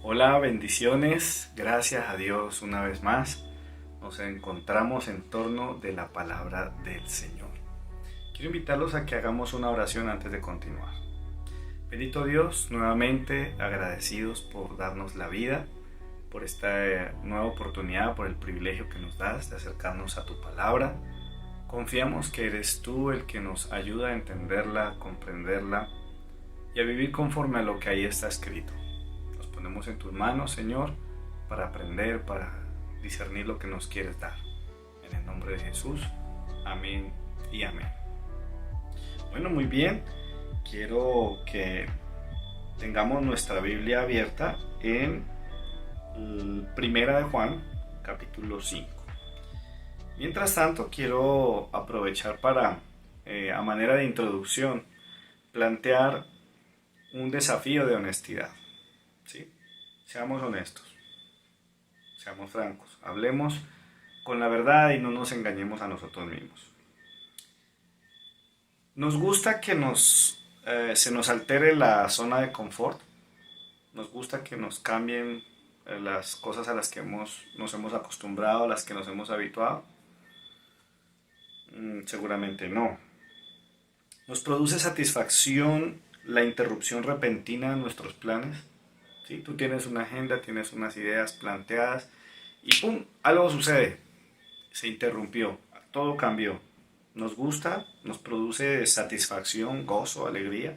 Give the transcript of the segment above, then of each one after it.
Hola, bendiciones, gracias a Dios una vez más. Nos encontramos en torno de la palabra del Señor. Quiero invitarlos a que hagamos una oración antes de continuar. Bendito Dios, nuevamente agradecidos por darnos la vida, por esta nueva oportunidad, por el privilegio que nos das de acercarnos a tu palabra. Confiamos que eres tú el que nos ayuda a entenderla, comprenderla y a vivir conforme a lo que ahí está escrito. Nos ponemos en tus manos, Señor, para aprender, para discernir lo que nos quieres dar. En el nombre de Jesús, amén y amén. Bueno, muy bien. Quiero que tengamos nuestra Biblia abierta en Primera de Juan, capítulo 5. Mientras tanto, quiero aprovechar para, a manera de introducción, plantear un desafío de honestidad. ¿Sí? Seamos honestos, seamos francos, hablemos con la verdad y no nos engañemos a nosotros mismos. Nos gusta que se nos altere la zona de confort, nos gusta que nos cambien las cosas a las que nos hemos acostumbrado, a las que nos hemos habituado. Seguramente no. Nos produce satisfacción la interrupción repentina de nuestros planes. ¿Sí? Tú tienes una agenda, tienes unas ideas planteadas y ¡pum! Algo sucede. Se interrumpió, todo cambió. ¿Nos gusta? ¿Nos produce satisfacción, gozo, alegría?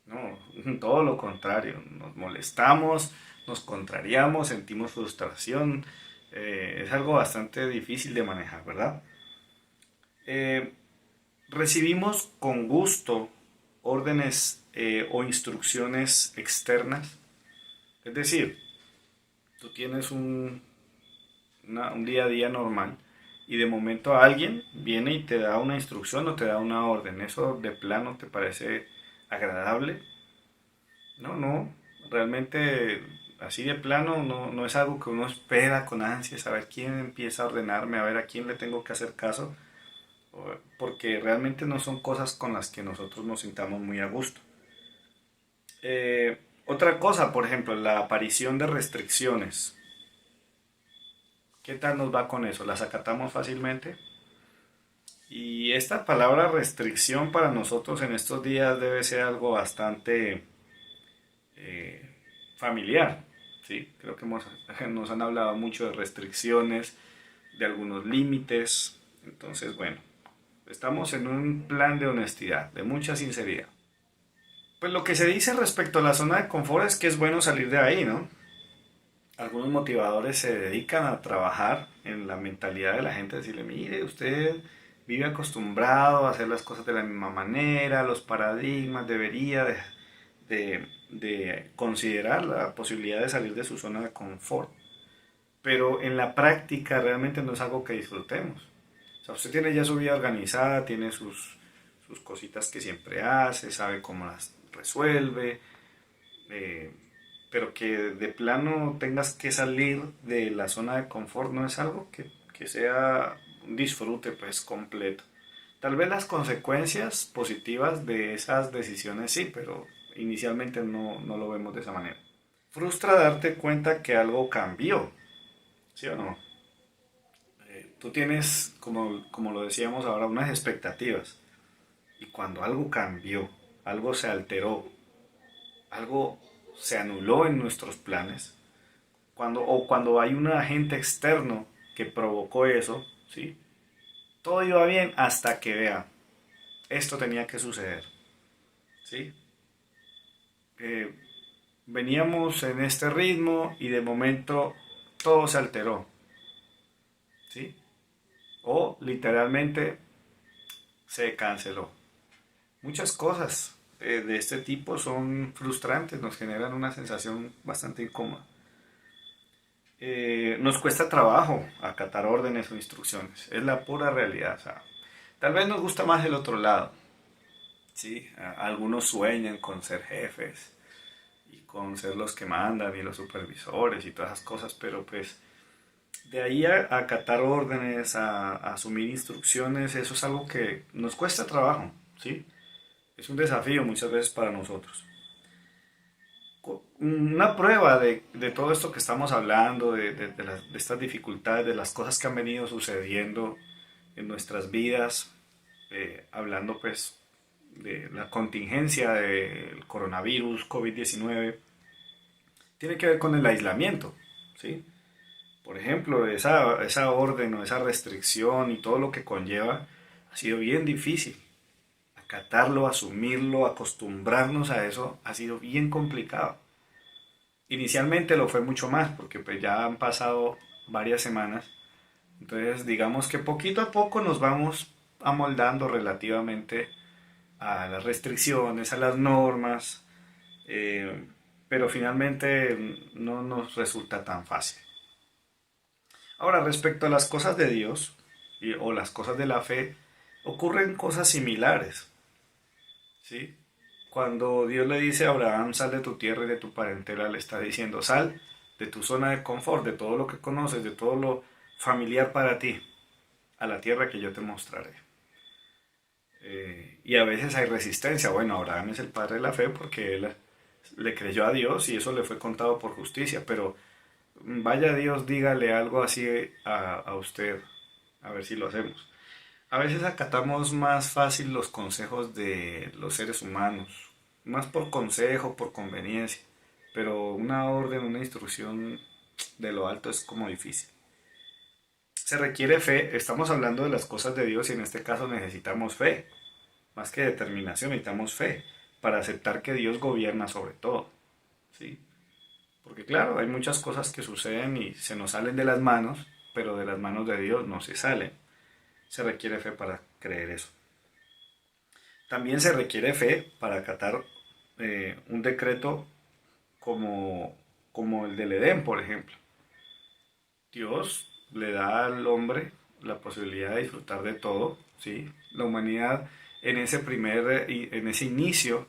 No, todo lo contrario. Nos molestamos, nos contrariamos, sentimos frustración. Es algo bastante difícil de manejar, ¿verdad? Eh, Recibimos con gusto órdenes o instrucciones externas. Es decir, tú tienes un día a día normal y de momento alguien viene y te da una instrucción o te da una orden. ¿Eso de plano te parece agradable? No, no, realmente así de plano no es algo que uno espera con ansias, a ver quién empieza a ordenarme, a ver a quién le tengo que hacer caso, porque realmente no son cosas con las que nosotros nos sintamos muy a gusto. Otra cosa, por ejemplo, la aparición de restricciones. ¿Qué tal nos va con eso? ¿Las acatamos fácilmente? Y esta palabra restricción para nosotros en estos días debe ser algo bastante eh, familiar. ¿Sí? Creo que nos han hablado mucho de restricciones, de algunos límites. Entonces, bueno, estamos en un plan de honestidad, de mucha sinceridad. Pues lo que se dice respecto a la zona de confort es que es bueno salir de ahí, ¿no? Algunos motivadores se dedican a trabajar en la mentalidad de la gente, decirle, mire, usted vive acostumbrado a hacer las cosas de la misma manera, los paradigmas, debería de considerar la posibilidad de salir de su zona de confort. Pero en la práctica realmente no es algo que disfrutemos. O sea, usted tiene ya su vida organizada, tiene sus cositas que siempre hace, sabe cómo las resuelve, eh, pero que de plano tengas que salir de la zona de confort no es algo que sea un disfrute pues completo. Tal vez las consecuencias positivas de esas decisiones sí, pero inicialmente no lo vemos de esa manera. Frustra darte cuenta que algo cambió, ¿sí o no? Tú tienes, como lo decíamos ahora, unas expectativas. Y cuando algo cambió, algo se alteró, algo se anuló en nuestros planes, cuando hay un agente externo que provocó eso, ¿sí? Todo iba bien hasta que vea, esto tenía que suceder, ¿sí? Eh, Veníamos en este ritmo y de momento todo se alteró, ¿sí? O literalmente se canceló. Muchas cosas de este tipo son frustrantes, nos generan una sensación bastante incómoda. Nos cuesta trabajo acatar órdenes o instrucciones, es la pura realidad. O sea, tal vez nos gusta más el otro lado, ¿sí? Algunos sueñan con ser jefes y con ser los que mandan y los supervisores y todas esas cosas, pero pues de ahí a acatar órdenes, a asumir instrucciones, eso es algo que nos cuesta trabajo, ¿sí? Es un desafío muchas veces para nosotros. una prueba de todo esto que estamos hablando, de estas dificultades, de las cosas que han venido sucediendo en nuestras vidas, hablando pues de la contingencia del coronavirus, COVID-19, tiene que ver con el aislamiento, ¿sí? Por ejemplo, esa orden o esa restricción y todo lo que conlleva ha sido bien difícil. Acatarlo, asumirlo, acostumbrarnos a eso ha sido bien complicado. Inicialmente lo fue mucho más porque pues ya han pasado varias semanas. Entonces digamos que poquito a poco nos vamos amoldando relativamente a las restricciones, a las normas, eh, pero finalmente no nos resulta tan fácil. Ahora, respecto a las cosas de Dios o las cosas de la fe, ocurren cosas similares, ¿sí? Cuando Dios le dice a Abraham, sal de tu tierra y de tu parentela, le está diciendo, sal de tu zona de confort, de todo lo que conoces, de todo lo familiar para ti, a la tierra que yo te mostraré. Y a veces hay resistencia. Bueno, Abraham es el padre de la fe porque él le creyó a Dios y eso le fue contado por justicia, pero vaya Dios, dígale algo así a usted, a ver si lo hacemos. A veces acatamos más fácil los consejos de los seres humanos, más por consejo, por conveniencia, pero una orden, una instrucción de lo alto es como difícil. Se requiere fe, estamos hablando de las cosas de Dios y en este caso necesitamos fe, más que determinación, necesitamos fe para aceptar que Dios gobierna sobre todo, ¿sí? Porque claro, hay muchas cosas que suceden y se nos salen de las manos, pero de las manos de Dios no se salen. Se requiere fe para creer eso. También se requiere fe para acatar un decreto como el del Edén, por ejemplo. Dios le da al hombre la posibilidad de disfrutar de todo, ¿sí? La humanidad en ese inicio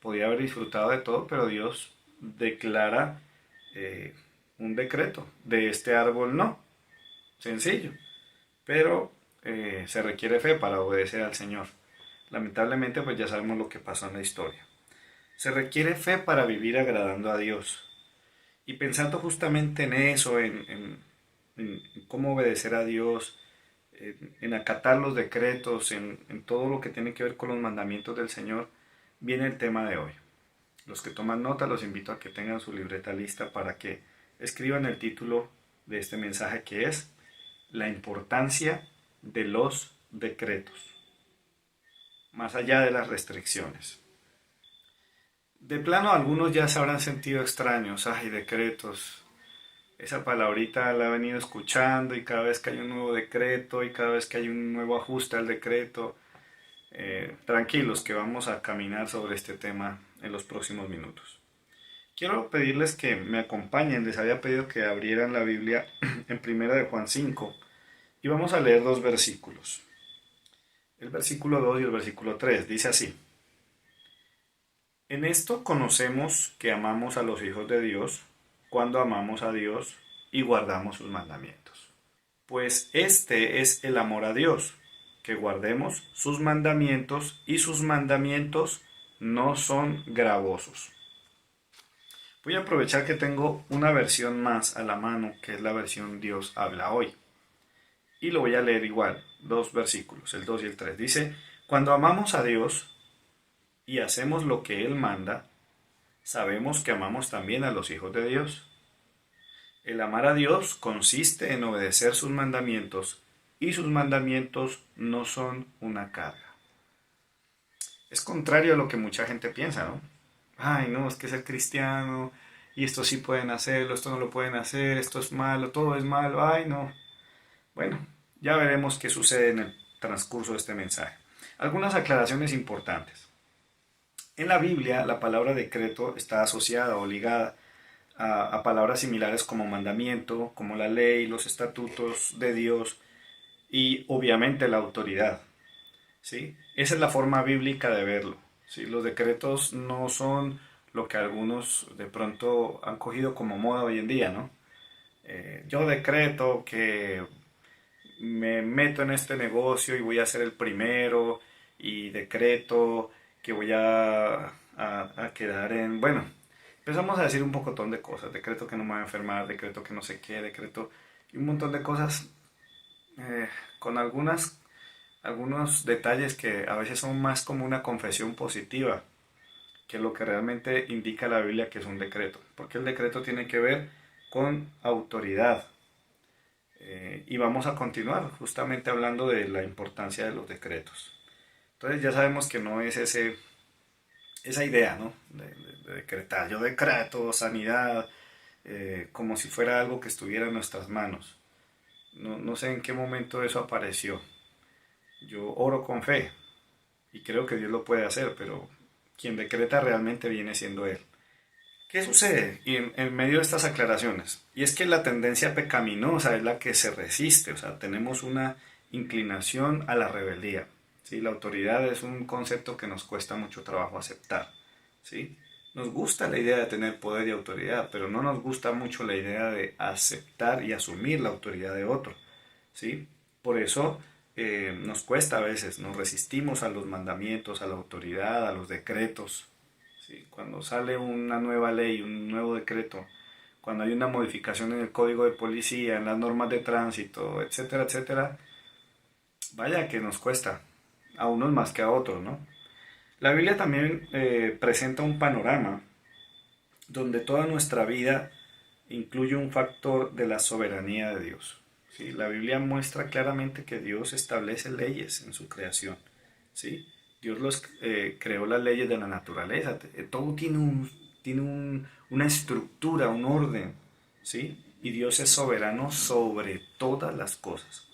podía haber disfrutado de todo, pero Dios declara eh, un decreto, de este árbol no, sencillo, pero se requiere fe para obedecer al Señor. Lamentablemente, pues ya sabemos lo que pasó en la historia. Se requiere fe para vivir agradando a Dios. Y pensando justamente en eso, en cómo obedecer a Dios, en acatar los decretos, en todo lo que tiene que ver con los mandamientos del Señor, viene el tema de hoy. Los que toman nota los invito a que tengan su libreta lista para que escriban el título de este mensaje que es la importancia de los decretos, más allá de las restricciones. De plano, algunos ya se habrán sentido extraños. Ay, decretos. Esa palabrita la he venido escuchando y cada vez que hay un nuevo decreto y cada vez que hay un nuevo ajuste al decreto, tranquilos que vamos a caminar sobre este tema en los próximos minutos. Quiero pedirles que me acompañen. Les había pedido que abrieran la Biblia en Primera de Juan 5 y vamos a leer dos versículos. El versículo 2 y el versículo 3 dice así. En esto conocemos que amamos a los hijos de Dios cuando amamos a Dios y guardamos sus mandamientos. Pues este es el amor a Dios, que guardemos sus mandamientos y sus mandamientos no son gravosos. Voy a aprovechar que tengo una versión más a la mano, que es la versión Dios habla hoy. Y lo voy a leer igual, dos versículos, el 2 y el 3. Dice, cuando amamos a Dios y hacemos lo que Él manda, sabemos que amamos también a los hijos de Dios. El amar a Dios consiste en obedecer sus mandamientos y sus mandamientos no son una carga. Es contrario a lo que mucha gente piensa, ¿no? Ay, no, es que ser cristiano y esto sí pueden hacerlo, esto no lo pueden hacer, esto es malo, todo es malo, ay, no. Bueno, ya veremos qué sucede en el transcurso de este mensaje. Algunas aclaraciones importantes. En la Biblia, la palabra decreto está asociada o ligada a palabras similares como mandamiento, como la ley, los estatutos de Dios y obviamente la autoridad. ¿Sí? Esa es la forma bíblica de verlo. ¿Sí? Los decretos no son lo que algunos de pronto han cogido como moda hoy en día, ¿no? Yo decreto que me meto en este negocio y voy a ser el primero y decreto que voy a quedar en... Bueno, empezamos a decir un pocotón de cosas, decreto que no me voy a enfermar, decreto que no sé qué, decreto, y un montón de cosas con algunos detalles que a veces son más como una confesión positiva que lo que realmente indica la Biblia que es un decreto, porque el decreto tiene que ver con autoridad. Y vamos a continuar justamente hablando de la importancia de los decretos. Entonces ya sabemos que no es esa idea, ¿no? De decretar. Yo decreto sanidad como si fuera algo que estuviera en nuestras manos. No sé en qué momento eso apareció. Yo oro con fe y creo que Dios lo puede hacer, pero quien decreta realmente viene siendo Él. ¿Qué sucede en medio de estas aclaraciones? Y es que la tendencia pecaminosa es la que se resiste, o sea, tenemos una inclinación a la rebeldía. ¿Sí? La autoridad es un concepto que nos cuesta mucho trabajo aceptar. ¿Sí? Nos gusta la idea de tener poder y autoridad, pero no nos gusta mucho la idea de aceptar y asumir la autoridad de otro. ¿Sí? Por eso nos cuesta a veces, nos resistimos a los mandamientos, a la autoridad, a los decretos. ¿Sí? Cuando sale una nueva ley, un nuevo decreto, cuando hay una modificación en el código de policía, en las normas de tránsito, etcétera, etcétera, vaya que nos cuesta, a unos más que a otros, ¿no? La Biblia también presenta un panorama donde toda nuestra vida incluye un factor de la soberanía de Dios. ¿Sí? La Biblia muestra claramente que Dios establece leyes en su creación. ¿Sí? Dios creó las leyes de la naturaleza. Todo tiene una estructura, un orden. ¿Sí? Y Dios es soberano sobre todas las cosas.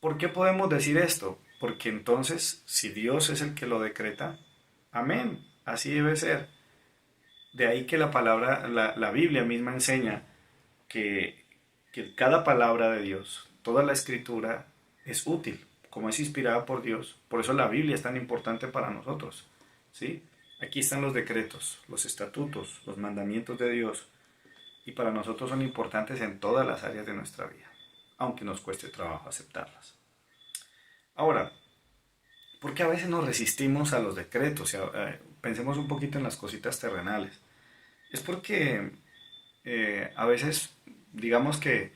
¿Por qué podemos decir esto? Porque entonces, si Dios es el que lo decreta, amén, así debe ser. De ahí que la Biblia misma enseña que, que cada palabra de Dios, toda la escritura es útil, como es inspirada por Dios. Por eso la Biblia es tan importante para nosotros. ¿Sí? Aquí están los decretos, los estatutos, los mandamientos de Dios. Y para nosotros son importantes en todas las áreas de nuestra vida, aunque nos cueste trabajo aceptarlas. Ahora, ¿por qué a veces nos resistimos a los decretos? Pensemos un poquito en las cositas terrenales. Es porque a veces, digamos que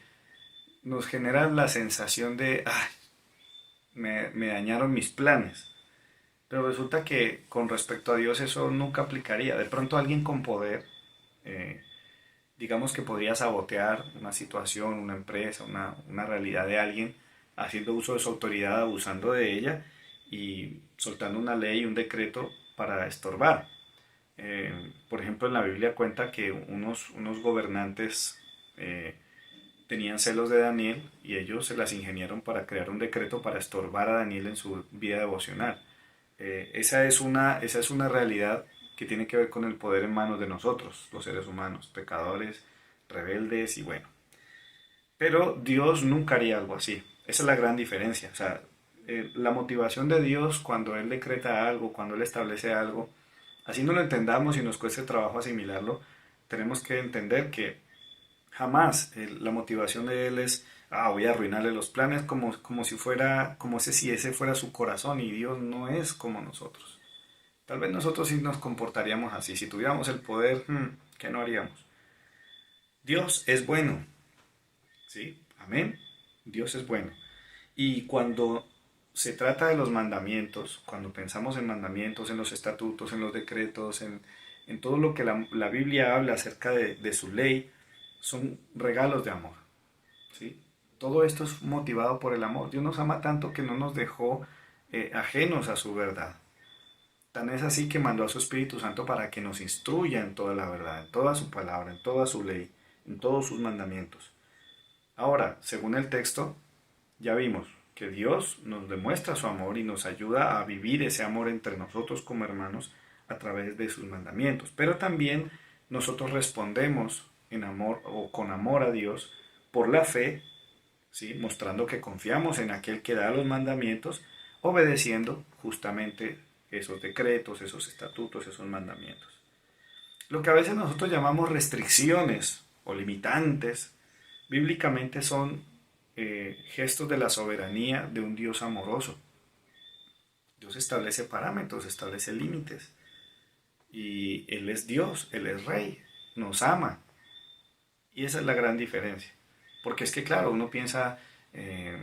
nos genera la sensación de, ay, me dañaron mis planes. Pero resulta que con respecto a Dios eso nunca aplicaría. De pronto alguien con poder, eh, digamos que podría sabotear una situación, una empresa, una realidad de alguien, haciendo uso de su autoridad, abusando de ella y soltando una ley, un decreto para estorbar. Por ejemplo, en la Biblia cuenta que unos gobernantes tenían celos de Daniel y ellos se las ingeniaron para crear un decreto para estorbar a Daniel en su vida devocional. Esa es una realidad que tiene que ver con el poder en manos de nosotros, los seres humanos, pecadores, rebeldes y bueno. Pero Dios nunca haría algo así. Esa es la gran diferencia. O sea, la motivación de Dios cuando Él decreta algo, cuando Él establece algo, así no lo entendamos y nos cueste trabajo asimilarlo, tenemos que entender que jamás la motivación de Él es, voy a arruinarle los planes como si fuera, si ese fuera su corazón y Dios no es como nosotros. Tal vez nosotros sí nos comportaríamos así. Si tuviéramos el poder, ¿qué no haríamos? Dios es bueno. ¿Sí? Amén. Dios es bueno. Y cuando se trata de los mandamientos, cuando pensamos en mandamientos, en los estatutos, en los decretos, en todo lo que la Biblia habla acerca de su ley, son regalos de amor. ¿Sí? Todo esto es motivado por el amor. Dios nos ama tanto que no nos dejó ajenos a su verdad. Tan es así que mandó a su Espíritu Santo para que nos instruya en toda la verdad, en toda su palabra, en toda su ley, en todos sus mandamientos. Ahora, según el texto, ya vimos que Dios nos demuestra su amor y nos ayuda a vivir ese amor entre nosotros como hermanos a través de sus mandamientos. Pero también nosotros respondemos en amor o con amor a Dios por la fe, ¿sí? Mostrando que confiamos en aquel que da los mandamientos, obedeciendo justamente esos decretos, esos estatutos, esos mandamientos. Lo que a veces nosotros llamamos restricciones o limitantes, bíblicamente son gestos de la soberanía de un Dios amoroso. Dios establece parámetros, establece límites. y Él es Dios, Él es Rey, nos ama. Y esa es la gran diferencia. Porque es que, claro, uno piensa, eh,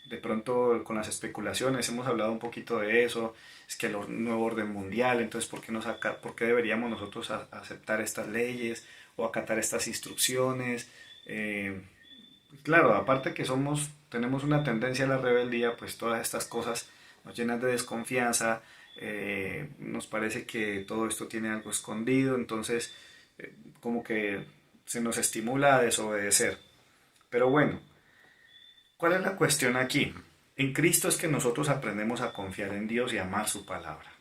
de pronto con las especulaciones, hemos hablado un poquito de eso, es que el nuevo orden mundial, entonces, ¿por qué deberíamos nosotros aceptar estas leyes o acatar estas instrucciones? Claro, aparte que tenemos una tendencia a la rebeldía, pues todas estas cosas nos llenan de desconfianza, nos parece que todo esto tiene algo escondido, entonces como que se nos estimula a desobedecer. Pero bueno, ¿cuál es la cuestión aquí? En Cristo es que nosotros aprendemos a confiar en Dios y a amar su palabra,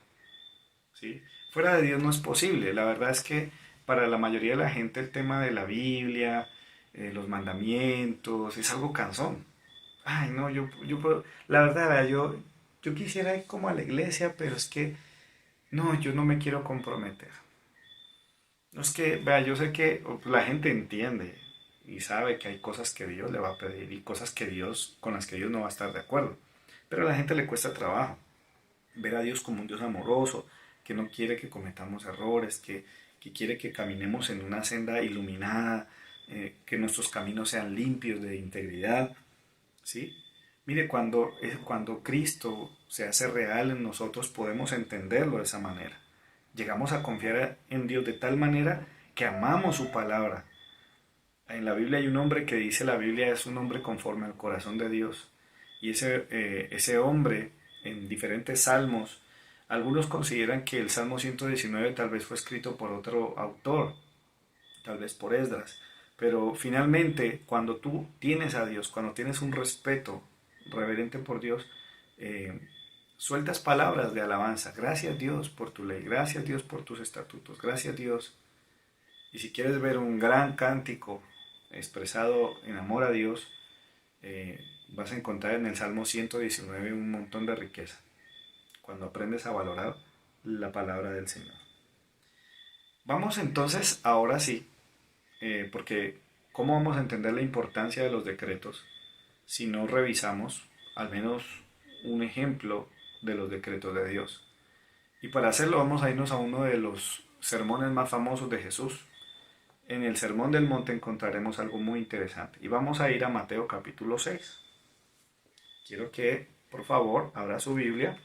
¿sí? Fuera de Dios no es posible. La verdad es que para la mayoría de la gente el tema de la Biblia, los mandamientos, es algo cansón. Ay, no, la verdad, yo quisiera ir como a la iglesia, pero es que, no, yo no me quiero comprometer. No es que, vea, yo sé que la gente entiende y sabe que hay cosas que Dios le va a pedir y cosas con las que Dios no va a estar de acuerdo. Pero a la gente le cuesta trabajo ver a Dios como un Dios amoroso, que no quiere que cometamos errores, que quiere que caminemos en una senda iluminada, que nuestros caminos sean limpios de integridad, ¿sí? Mire, cuando Cristo se hace real en nosotros, podemos entenderlo de esa manera. Llegamos a confiar en Dios de tal manera que amamos su palabra. En la Biblia hay un hombre que dice la Biblia es un hombre conforme al corazón de Dios. Y ese hombre, en diferentes salmos, algunos consideran que el Salmo 119 tal vez fue escrito por otro autor, tal vez por Esdras. Pero finalmente, cuando tú tienes a Dios, cuando tienes un respeto reverente por Dios, eh, sueltas palabras de alabanza. Gracias Dios por tu ley, gracias Dios por tus estatutos, gracias Dios. Y si quieres ver un gran cántico expresado en amor a Dios, vas a encontrar en el Salmo 119 un montón de riqueza, cuando aprendes a valorar la palabra del Señor. Vamos entonces, ahora sí, porque ¿cómo vamos a entender la importancia de los decretos si no revisamos al menos un ejemplo de los decretos de Dios? Y para hacerlo vamos a irnos a uno de los sermones más famosos de Jesús. En el Sermón del Monte encontraremos algo muy interesante. Y vamos a ir a Mateo capítulo 6. Quiero que, por favor, abra su Biblia.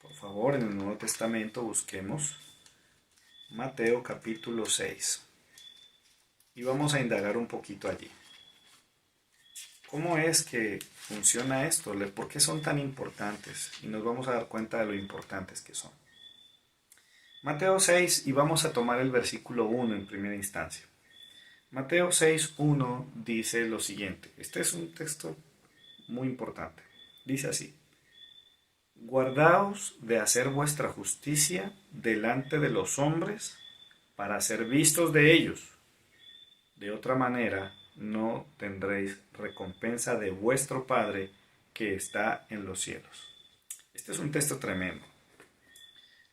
Por favor, en el Nuevo Testamento busquemos Mateo capítulo 6. Y vamos a indagar un poquito allí. ¿Cómo es que funciona esto? ¿Por qué son tan importantes? Y nos vamos a dar cuenta de lo importantes que son. Mateo 6 y vamos a tomar el versículo 1 en primera instancia. Mateo 6:1 dice lo siguiente. Este es un texto muy importante. Dice así: Guardaos de hacer vuestra justicia delante de los hombres para ser vistos de ellos. De otra manera no tendréis recompensa de vuestro Padre que está en los cielos. Este es un texto tremendo.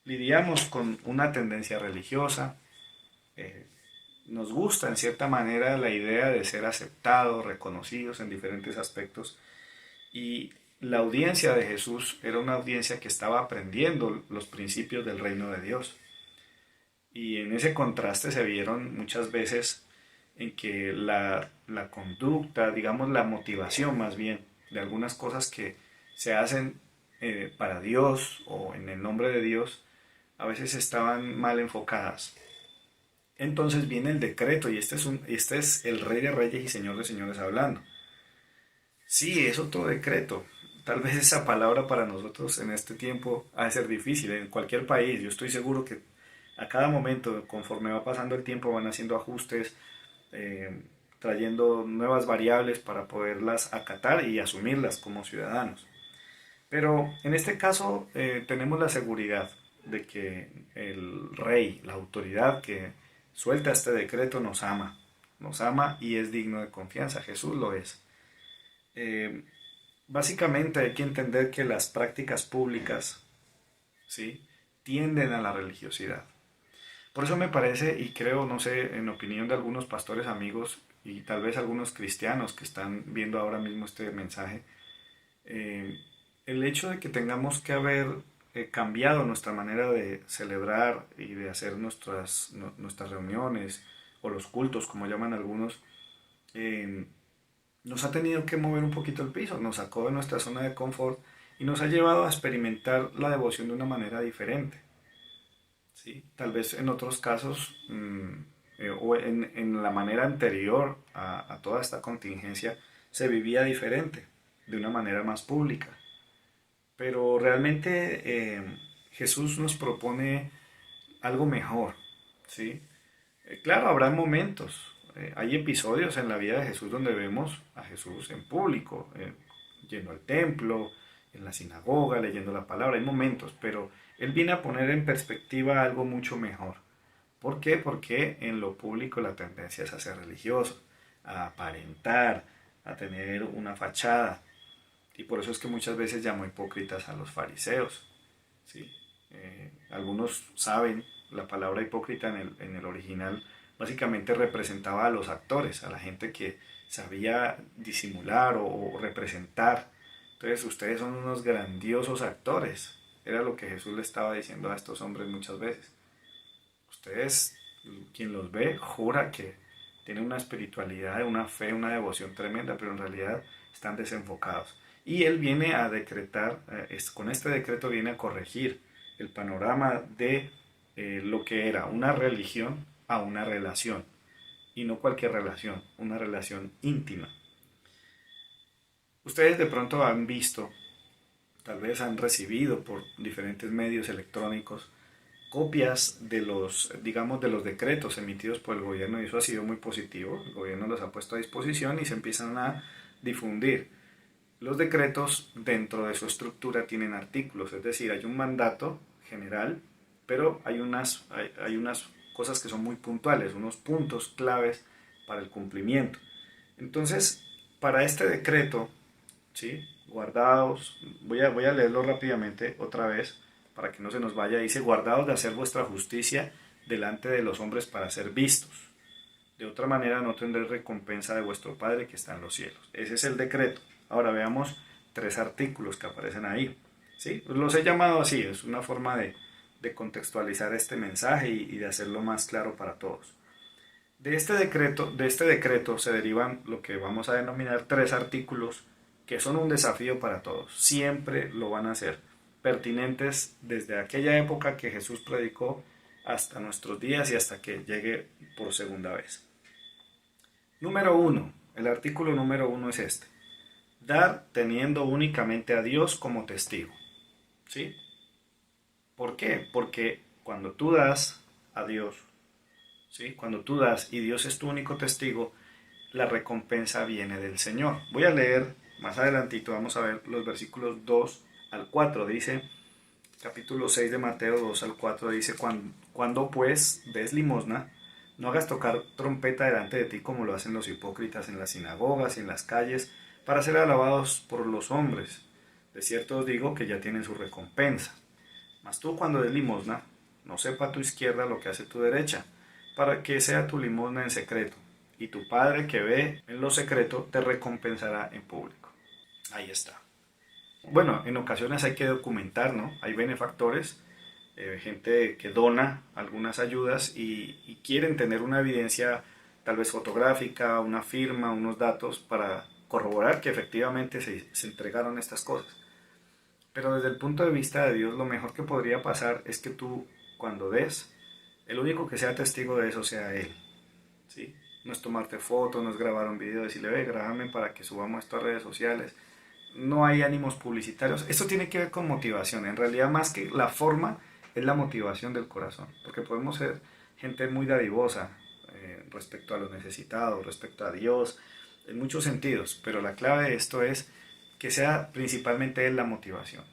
Lidiamos con una tendencia religiosa. Nos gusta en cierta manera la idea de ser aceptados, reconocidos en diferentes aspectos. Y la audiencia de Jesús era una audiencia que estaba aprendiendo los principios del reino de Dios. Y en ese contraste se vieron muchas veces en que la conducta, digamos la motivación más bien, de algunas cosas que se hacen para Dios o en el nombre de Dios, a veces estaban mal enfocadas. Entonces viene el decreto y este es el Rey de Reyes y Señor de Señores hablando. Sí, es otro decreto. Tal vez esa palabra para nosotros en este tiempo ha de ser difícil. En cualquier país, yo estoy seguro que a cada momento, conforme va pasando el tiempo, van haciendo ajustes, eh, trayendo nuevas variables para poderlas acatar y asumirlas como ciudadanos. Pero en este caso tenemos la seguridad de que el rey, la autoridad que suelta este decreto nos ama y es digno de confianza. Jesús lo es. Eh, Básicamente hay que entender que las prácticas públicas, ¿sí?, tienden a la religiosidad. Por eso me parece, y creo, no sé, en opinión de algunos pastores amigos y tal vez algunos cristianos que están viendo ahora mismo este mensaje, el hecho de que tengamos que haber cambiado nuestra manera de celebrar y de hacer nuestras reuniones o los cultos, como llaman algunos, eh, nos ha tenido que mover un poquito el piso, nos sacó de nuestra zona de confort y nos ha llevado a experimentar la devoción de una manera diferente. ¿Sí? Tal vez en otros casos o en la manera anterior a toda esta contingencia se vivía diferente, de una manera más pública. Pero realmente Jesús nos propone algo mejor, ¿sí? Claro, habrá momentos, hay episodios en la vida de Jesús donde vemos a Jesús en público, yendo al templo, en la sinagoga, leyendo la palabra, hay momentos, pero Él viene a poner en perspectiva algo mucho mejor. ¿Por qué? Porque en lo público la tendencia es a ser religioso, a aparentar, a tener una fachada. Y por eso es que muchas veces llamó hipócritas a los fariseos. ¿Sí? Algunos saben, la palabra hipócrita en el original básicamente representaba a los actores, a la gente que sabía disimular o representar. Entonces ustedes son unos grandiosos actores. Era lo que Jesús le estaba diciendo a estos hombres muchas veces. Ustedes, quien los ve, jura que tienen una espiritualidad, una fe, una devoción tremenda, pero en realidad están desenfocados. Y él viene a decretar, con este decreto viene a corregir el panorama de lo que era una religión a una relación. Y no cualquier relación, una relación íntima. Ustedes de pronto han visto, tal vez han recibido por diferentes medios electrónicos, copias de los, digamos, de los decretos emitidos por el gobierno y eso ha sido muy positivo. El gobierno los ha puesto a disposición y se empiezan a difundir. Los decretos dentro de su estructura tienen artículos, es decir, hay un mandato general, pero hay unas cosas que son muy puntuales, unos puntos claves para el cumplimiento. Entonces, para este decreto, ¿sí? Guardaos, voy a leerlo rápidamente otra vez para que no se nos vaya. Dice, guardaos de hacer vuestra justicia delante de los hombres para ser vistos. De otra manera no tendréis recompensa de vuestro Padre que está en los cielos. Ese es el decreto. Ahora veamos 3 artículos que aparecen ahí. ¿Sí? Los he llamado así, es una forma de contextualizar este mensaje y de hacerlo más claro para todos. De este decreto se derivan lo que vamos a denominar 3 artículos que son un desafío para todos. Siempre lo van a ser, pertinentes desde aquella época que Jesús predicó hasta nuestros días y hasta que llegue por segunda vez. Número 1. El artículo número 1 es este. Dar teniendo únicamente a Dios como testigo. ¿Sí? ¿Por qué? Porque cuando tú das a Dios, ¿sí? Cuando tú das y Dios es tu único testigo, la recompensa viene del Señor. Voy a leer más adelantito, vamos a ver los versículos 2 al 4. Dice, capítulo 6 de Mateo 2 al 4, dice, cuando pues des limosna, no hagas tocar trompeta delante de ti como lo hacen los hipócritas en las sinagogas y en las calles, para ser alabados por los hombres. De cierto os digo que ya tienen su recompensa. Mas tú cuando des limosna, no sepa tu izquierda lo que hace tu derecha, para que sea tu limosna en secreto, y tu Padre que ve en lo secreto te recompensará en público. Ahí está. Bueno, en ocasiones hay que documentar, ¿no? Hay benefactores, gente que dona algunas ayudas y quieren tener una evidencia tal vez fotográfica, una firma, unos datos para corroborar que efectivamente se entregaron estas cosas. Pero desde el punto de vista de Dios, lo mejor que podría pasar es que tú, cuando des, el único que sea testigo de eso sea Él. ¿Sí? No es tomarte fotos, no es grabar un video, decirle, ve, grábame para que subamos esto a redes sociales. No hay ánimos publicitarios. Esto tiene que ver con motivación. En realidad, más que la forma, es la motivación del corazón. Porque podemos ser gente muy dadivosa respecto a los necesitados, respecto a Dios, en muchos sentidos. Pero la clave de esto es que sea principalmente la motivación.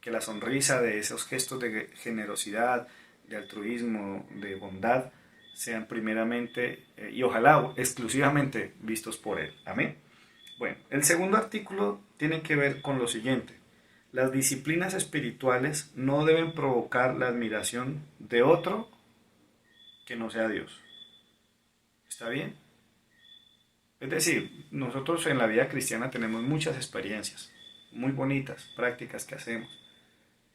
Que la sonrisa de esos gestos de generosidad, de altruismo, de bondad, sean primeramente y ojalá exclusivamente vistos por Él. Amén. Bueno, el segundo artículo tiene que ver con lo siguiente. Las disciplinas espirituales no deben provocar la admiración de otro que no sea Dios. ¿Está bien? Es decir, nosotros en la vida cristiana tenemos muchas experiencias muy bonitas, prácticas que hacemos.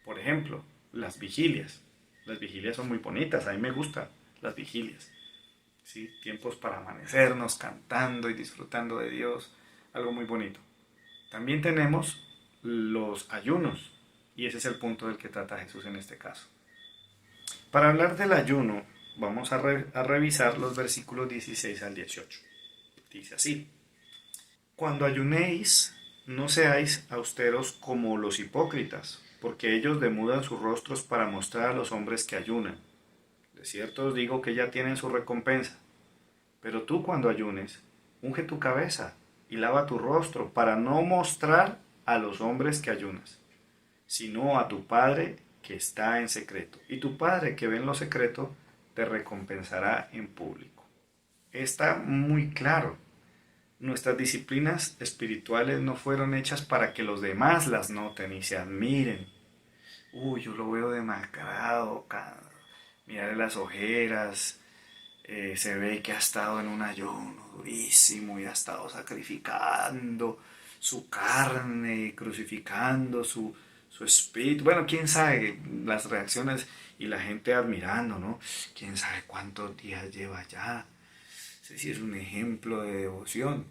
Por ejemplo, las vigilias. Las vigilias son muy bonitas, a mí me gustan las vigilias. ¿Sí? Tiempos para amanecernos cantando y disfrutando de Dios, algo muy bonito. También tenemos los ayunos, y ese es el punto del que trata Jesús en este caso. Para hablar del ayuno, vamos a revisar los versículos 16 al 18. Dice así: Cuando ayunéis, no seáis austeros como los hipócritas, porque ellos demudan sus rostros para mostrar a los hombres que ayunan. De cierto os digo que ya tienen su recompensa. Pero tú cuando ayunes, unge tu cabeza y lava tu rostro para no mostrar a los hombres que ayunas, sino a tu Padre que está en secreto. Y tu Padre que ve en lo secreto te recompensará en público. Está muy claro. Nuestras disciplinas espirituales no fueron hechas para que los demás las noten y se admiren. Uy, yo lo veo demacrado, mirarle las ojeras, se ve que ha estado en un ayuno durísimo y ha estado sacrificando su carne, crucificando su espíritu. Bueno, quién sabe las reacciones y la gente admirando, ¿no? Quién sabe cuántos días lleva ya. No sé si es un ejemplo de devoción.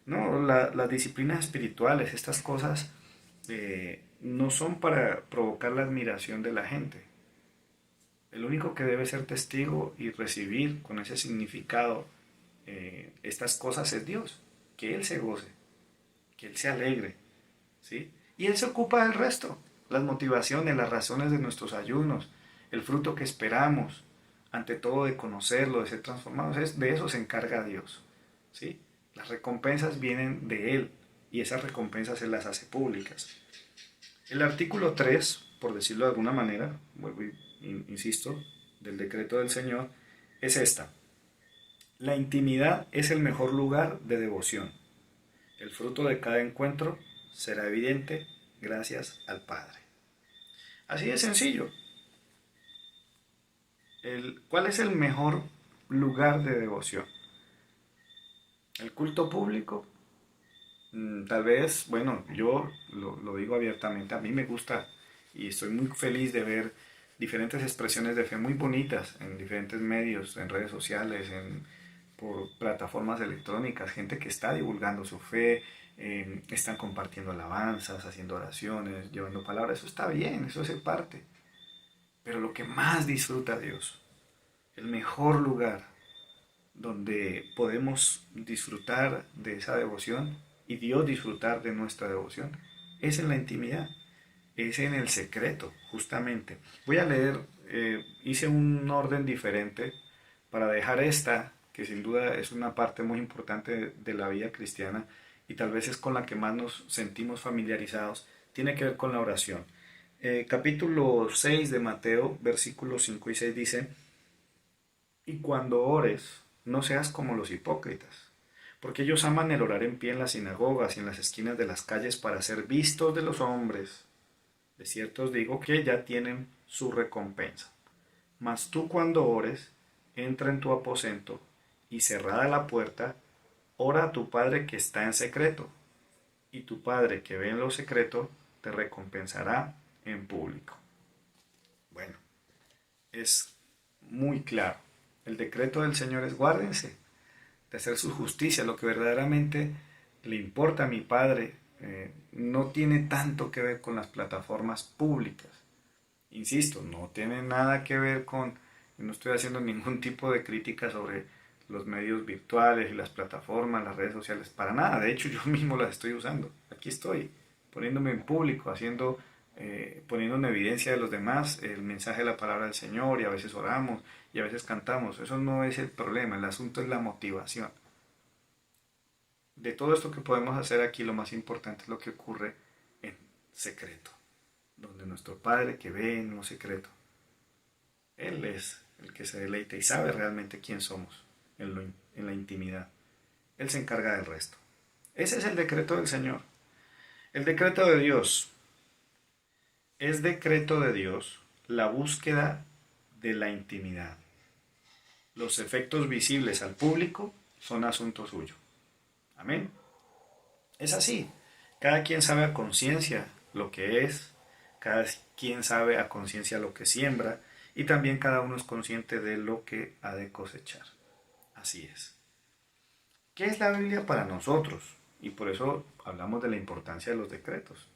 No, las disciplinas espirituales, estas cosas, no son para provocar la admiración de la gente. El único que debe ser testigo y recibir con ese significado estas cosas es Dios. Que Él se goce, que Él se alegre, ¿sí? Y Él se ocupa del resto, las motivaciones, las razones de nuestros ayunos, el fruto que esperamos, ante todo de conocerlo, de ser transformados, de eso se encarga Dios, ¿sí? Las recompensas vienen de Él y esas recompensas Él las hace públicas. El artículo 3, por decirlo de alguna manera, vuelvo y insisto, del decreto del Señor, es esta. La intimidad es el mejor lugar de devoción. El fruto de cada encuentro será evidente gracias al Padre. Así de sencillo. ¿Cuál es el mejor lugar de devoción? ¿El culto público? Tal vez, bueno, yo lo digo abiertamente, a mí me gusta y estoy muy feliz de ver diferentes expresiones de fe muy bonitas en diferentes medios, en redes sociales, por plataformas electrónicas, gente que está divulgando su fe, están compartiendo alabanzas, haciendo oraciones, llevando palabras, eso está bien, eso es parte. Pero lo que más disfruta Dios, el mejor lugar donde podemos disfrutar de esa devoción y Dios disfrutar de nuestra devoción, es en la intimidad, es en el secreto, justamente. Voy a leer, hice un orden diferente para dejar esta, que sin duda es una parte muy importante de la vida cristiana y tal vez es con la que más nos sentimos familiarizados, tiene que ver con la oración. Capítulo 6 de Mateo, versículos 5 y 6 dice: Y cuando ores, no seas como los hipócritas, porque ellos aman el orar en pie en las sinagogas y en las esquinas de las calles para ser vistos de los hombres. De cierto os digo que ya tienen su recompensa. Mas tú cuando ores, entra en tu aposento y cerrada la puerta, ora a tu Padre que está en secreto, y tu Padre que ve en lo secreto te recompensará en público. Bueno, es muy claro. El decreto del Señor es: guárdense de hacer su justicia, lo que verdaderamente le importa a mi Padre. No tiene tanto que ver con las plataformas públicas. Insisto, no tiene nada que ver con, no estoy haciendo ningún tipo de crítica sobre los medios virtuales y las plataformas, las redes sociales, para nada. De hecho, yo mismo las estoy usando. Aquí estoy, poniéndome en público, poniendo en evidencia de los demás el mensaje de la palabra del Señor, y a veces oramos y a veces cantamos. Eso no es el problema, el asunto es la motivación. De todo esto que podemos hacer aquí, lo más importante es lo que ocurre en secreto, donde nuestro Padre que ve en lo secreto, Él es el que se deleita y sabe realmente quién somos en la intimidad. Él se encarga del resto. Ese es el decreto del Señor. El decreto de Dios. Es decreto de Dios la búsqueda de la intimidad. Los efectos visibles al público son asunto suyo. Amén. Es así. Cada quien sabe a conciencia lo que es. Cada quién sabe a conciencia lo que siembra, y también cada uno es consciente de lo que ha de cosechar. Así es. ¿Qué es la Biblia para nosotros? Y por eso hablamos de la importancia de los decretos.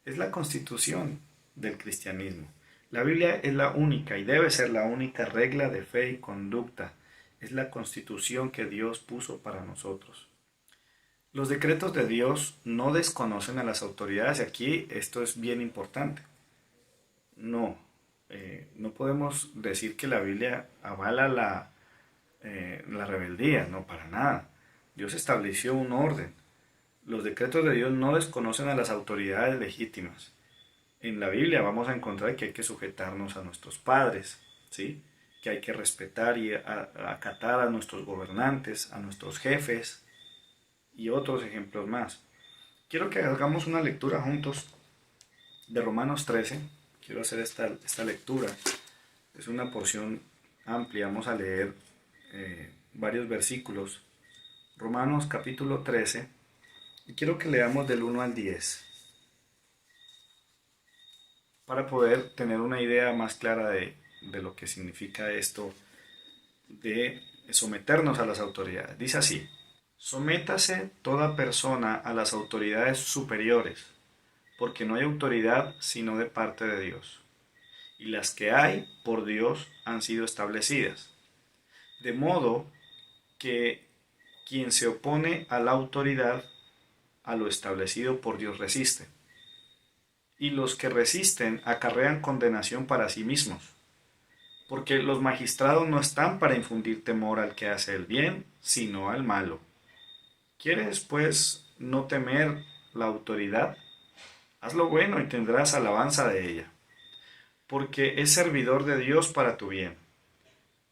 Es la constitución del cristianismo. La Biblia es la única y debe ser la única regla de fe y conducta. Es la constitución que Dios puso para nosotros. Los decretos de Dios no desconocen a las autoridades, y aquí esto es bien importante. No, no podemos decir que la Biblia avala la rebeldía, no, para nada. Dios estableció un orden. Los decretos de Dios no desconocen a las autoridades legítimas. En la Biblia vamos a encontrar que hay que sujetarnos a nuestros padres, ¿sí? Que hay que respetar y acatar a nuestros gobernantes, a nuestros jefes y otros ejemplos más. Quiero que hagamos una lectura juntos de Romanos 13. Quiero hacer esta lectura. Es una porción amplia. Vamos a leer varios versículos. Romanos capítulo 13. Y quiero que leamos del 1 al 10. Para poder tener una idea más clara de lo que significa esto de someternos a las autoridades. Dice así: sométase toda persona a las autoridades superiores, porque no hay autoridad sino de parte de Dios, y las que hay por Dios han sido establecidas. De modo que quien se opone a la autoridad, a lo establecido por Dios resiste. Y los que resisten acarrean condenación para sí mismos, porque los magistrados no están para infundir temor al que hace el bien, sino al malo. ¿Quieres, pues, no temer la autoridad? Haz lo bueno y tendrás alabanza de ella, porque es servidor de Dios para tu bien.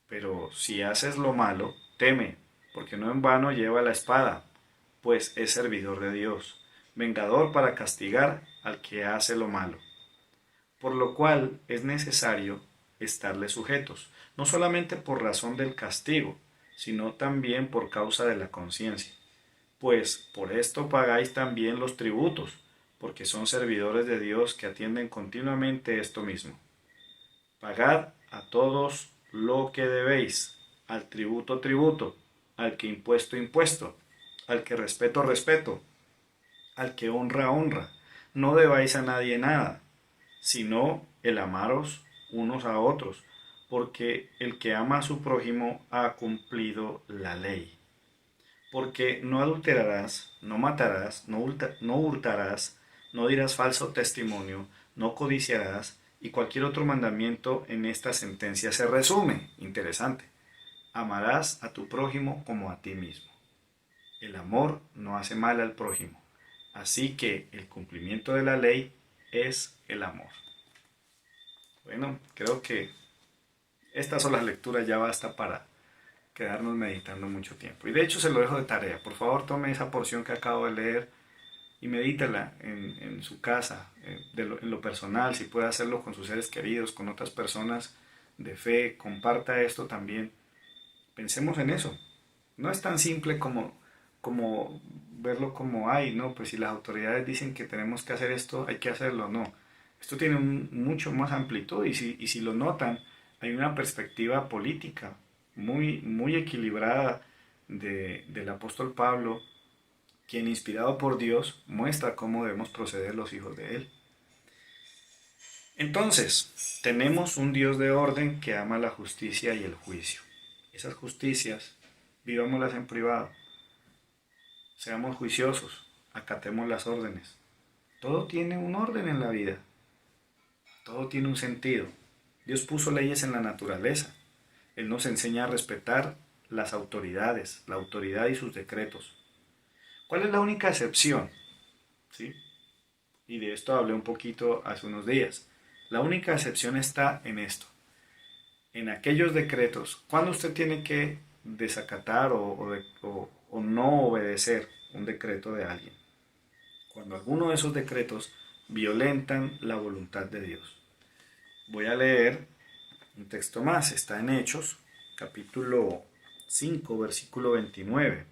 Pero si haces lo malo, teme, porque no en vano lleva la espada, pues es servidor de Dios, vengador para castigar al que hace lo malo. Por lo cual es necesario estarle sujetos, no solamente por razón del castigo, sino también por causa de la conciencia. Pues por esto pagáis también los tributos, porque son servidores de Dios que atienden continuamente esto mismo. Pagad a todos lo que debéis, al tributo tributo, al que impuesto impuesto, al que respeto respeto, al que honra honra. No debáis a nadie nada, sino el amaros unos a otros, porque el que ama a su prójimo ha cumplido la ley. Porque no adulterarás, no matarás, no hurtarás, no dirás falso testimonio, no codiciarás, y cualquier otro mandamiento en esta sentencia se resume. Interesante. Amarás a tu prójimo como a ti mismo. El amor no hace mal al prójimo. Así que el cumplimiento de la ley es el amor. Bueno, creo que estas son las lecturas, ya basta para quedarnos meditando mucho tiempo. Y de hecho se lo dejo de tarea. Por favor, tome esa porción que acabo de leer y medítela en su casa, en lo personal, si puede hacerlo con sus seres queridos, con otras personas de fe, comparta esto también. Pensemos en eso. No es tan simple como verlo como hay, ¿no? Pues si las autoridades dicen que tenemos que hacer esto, hay que hacerlo, no. Esto tiene mucho más amplitud, y si lo notan, hay una perspectiva política muy equilibrada del apóstol Pablo, quien inspirado por Dios muestra cómo debemos proceder los hijos de él. Entonces, tenemos un Dios de orden que ama la justicia y el juicio. Esas justicias, vivámoslas en privado. Seamos juiciosos, acatemos las órdenes. Todo tiene un orden en la vida. Todo tiene un sentido. Dios puso leyes en la naturaleza. Él nos enseña a respetar las autoridades, la autoridad y sus decretos. ¿Cuál es la única excepción? ¿Sí? Y de esto hablé un poquito hace unos días. La única excepción está en esto. En aquellos decretos, cuando usted tiene que desacatar o no obedecer un decreto de alguien. Cuando alguno de esos decretos violentan la voluntad de Dios. Voy a leer un texto más, está en Hechos, capítulo 5, versículo 29.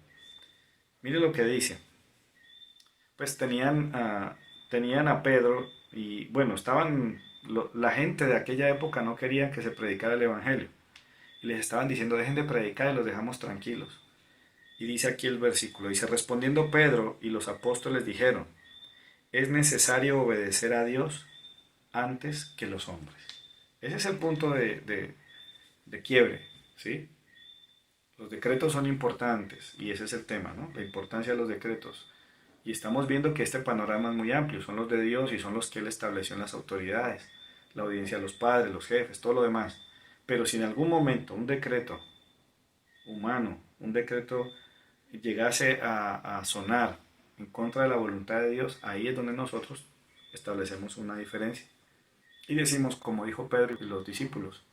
Mire lo que dice. Pues tenían tenían a Pedro y bueno, la gente de aquella época no quería que se predicara el Evangelio. Y les estaban diciendo, dejen de predicar y los dejamos tranquilos. Y dice aquí el versículo, dice, respondiendo Pedro y los apóstoles dijeron, es necesario obedecer a Dios antes que los hombres. Ese es el punto de quiebre, ¿sí? Los decretos son importantes y ese es el tema, ¿no? La importancia de los decretos. Y estamos viendo que este panorama es muy amplio, son los de Dios y son los que Él estableció en las autoridades, la obediencia a los padres, los jefes, todo lo demás. Pero si en algún momento un decreto humano, un decreto llegase a sonar en contra de la voluntad de Dios, ahí es donde nosotros establecemos una diferencia. Y decimos, como dijo Pedro y los discípulos,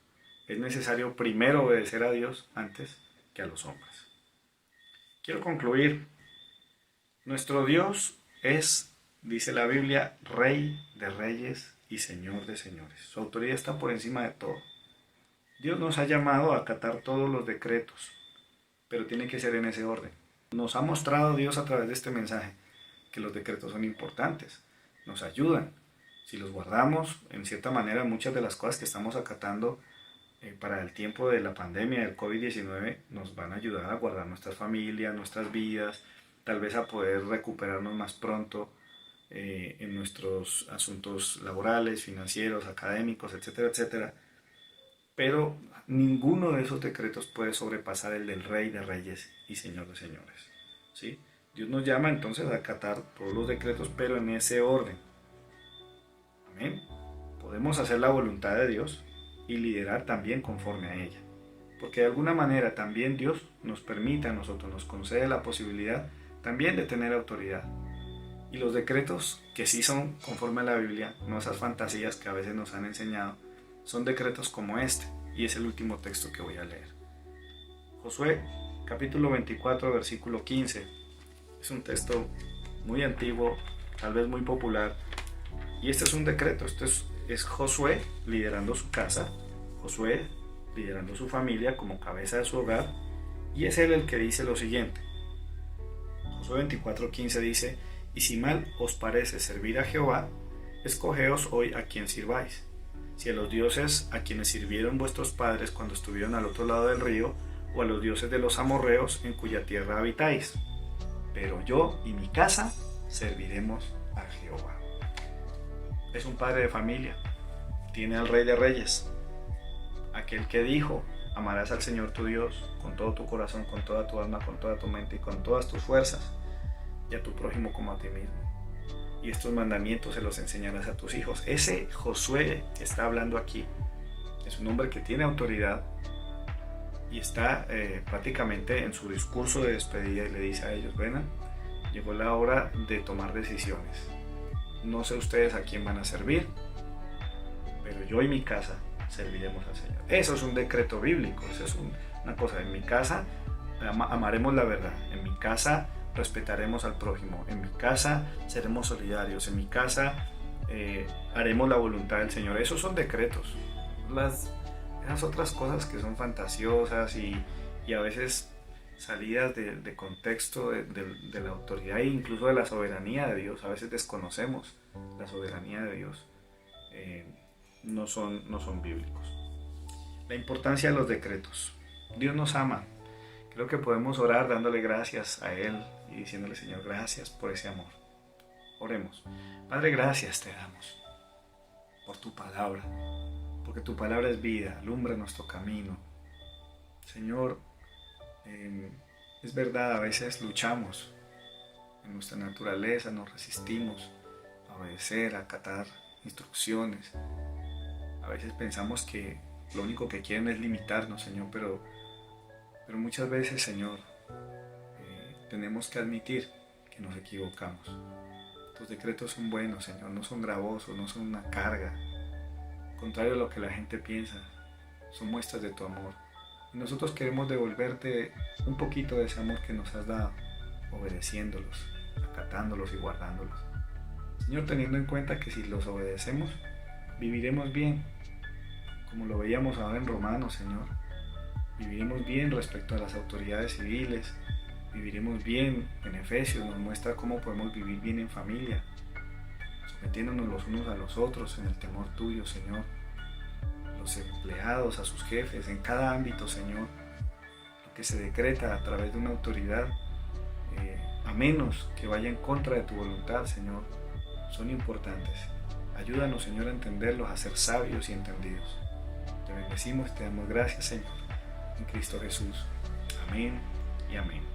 es necesario primero obedecer a Dios antes que a los hombres. Quiero concluir. Nuestro Dios es, dice la Biblia, Rey de reyes y Señor de señores. Su autoridad está por encima de todo. Dios nos ha llamado a acatar todos los decretos, pero tiene que ser en ese orden. Nos ha mostrado Dios a través de este mensaje que los decretos son importantes, nos ayudan. Si los guardamos, en cierta manera, muchas de las cosas que estamos acatando para el tiempo de la pandemia del COVID-19 nos van a ayudar a guardar nuestras familias, nuestras vidas, tal vez a poder recuperarnos más pronto en nuestros asuntos laborales, financieros, académicos, etcétera, etcétera. Pero ninguno de esos decretos puede sobrepasar el del Rey de Reyes y Señor de Señores, ¿sí? Dios nos llama entonces a acatar todos los decretos, pero en ese orden. Amén. Podemos hacer la voluntad de Dios y liderar también conforme a ella. Porque de alguna manera también Dios nos permite a nosotros, nos concede la posibilidad también de tener autoridad. Y los decretos que sí son conforme a la Biblia, no esas fantasías que a veces nos han enseñado, son decretos como este, y es el último texto que voy a leer. Josué, capítulo 24, versículo 15. Es un texto muy antiguo, tal vez muy popular, y este es un decreto. Este es Josué liderando su casa, Josué liderando su familia como cabeza de su hogar, y es él el que dice lo siguiente. Josué 24:15 dice, y si mal os parece servir a Jehová, escogeos hoy a quien sirváis, si a los dioses a quienes sirvieron vuestros padres cuando estuvieron al otro lado del río, o a los dioses de los amorreos en cuya tierra habitáis. Pero yo y mi casa serviremos a Jehová. Es un padre de familia, tiene al Rey de Reyes, aquel que dijo, amarás al Señor tu Dios con todo tu corazón, con toda tu alma, con toda tu mente y con todas tus fuerzas, y a tu prójimo como a ti mismo. Y estos mandamientos se los enseñarás a tus hijos. Ese Josué que está hablando aquí es un hombre que tiene autoridad y está prácticamente en su discurso de despedida y le dice a ellos, bueno, llegó la hora de tomar decisiones. No sé ustedes a quién van a servir, pero yo y mi casa serviremos al Señor. Eso es un decreto bíblico, eso es una cosa. En mi casa amaremos la verdad, en mi casa respetaremos al prójimo, en mi casa seremos solidarios, en mi casa haremos la voluntad del Señor. Esos son decretos. Esas otras cosas que son fantasiosas y a veces salidas de contexto de la autoridad e incluso de la soberanía de Dios, a veces desconocemos la soberanía de Dios, no son bíblicos. La importancia de los decretos. Dios nos ama. Creo que podemos orar dándole gracias a Él y diciéndole, Señor, gracias por ese amor. Oremos. Padre, gracias te damos por tu palabra, porque tu palabra es vida, alumbra nuestro camino. Señor, es verdad, a veces luchamos en nuestra naturaleza, nos resistimos a obedecer, a acatar instrucciones. A veces pensamos que lo único que quieren es limitarnos, Señor, pero muchas veces, Señor, tenemos que admitir que nos equivocamos. Tus decretos son buenos, Señor, no son gravosos, no son una carga. Contrario a lo que la gente piensa, son muestras de tu amor. Y nosotros queremos devolverte un poquito de ese amor que nos has dado, obedeciéndolos, acatándolos y guardándolos. Señor, teniendo en cuenta que si los obedecemos, viviremos bien, como lo veíamos ahora en Romanos, Señor. Viviremos bien respecto a las autoridades civiles, viviremos bien en Efesios, nos muestra cómo podemos vivir bien en familia. sometiéndonos los unos a los otros en el temor tuyo, Señor. Los empleados, a sus jefes, en cada ámbito, Señor. Lo que se decreta a través de una autoridad, a menos que vaya en contra de tu voluntad, Señor, son importantes. Ayúdanos, Señor, a entenderlos, a ser sabios y entendidos. Te bendecimos, te damos gracias, Señor, en Cristo Jesús. Amén y amén.